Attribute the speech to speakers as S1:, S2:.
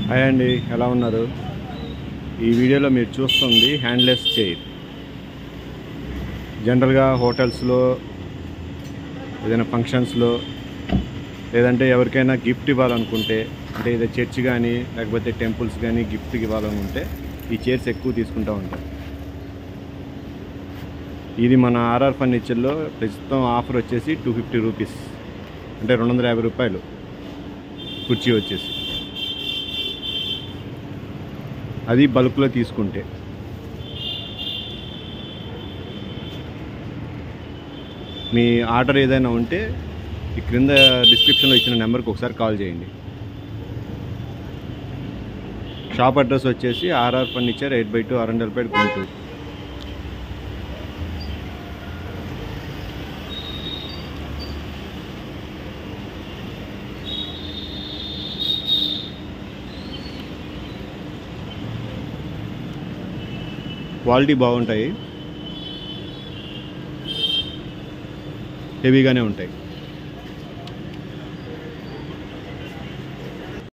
S1: Hi అండి, ఎలా ఉన్నారు? ఈ వీడియోలో మీరు చూస్తుంది హ్యాండ్లెస్ చైర్. జనరల్గా హోటల్స్లో, ఏదైనా ఫంక్షన్స్లో, లేదంటే ఎవరికైనా గిఫ్ట్ ఇవ్వాలనుకుంటే, అంటే ఏదో చర్చ్ కానీ లేకపోతే టెంపుల్స్ కానీ గిఫ్ట్కి ఇవ్వాలనుకుంటే ఈ చైర్స్ ఎక్కువ తీసుకుంటూ ఉంటారు. ఇది మన ఆర్ఆర్ ఫర్నిచర్లో ప్రస్తుతం ఆఫర్ వచ్చేసి 250 రూపీస్, అంటే 250 రూపాయలు కుర్చీ వచ్చేసి. అది బల్క్లో తీసుకుంటే. మీ ఆర్డర్ ఏదైనా ఉంటే ఈ క్రింద డిస్క్రిప్షన్లో ఇచ్చిన నెంబర్కి ఒకసారి కాల్ చేయండి. షాప్ అడ్రస్ వచ్చేసి RR furniture 8/2 Arundelpet, Guntur. Quality బాగుంటాయి, హెవీగానే ఉంటాయి.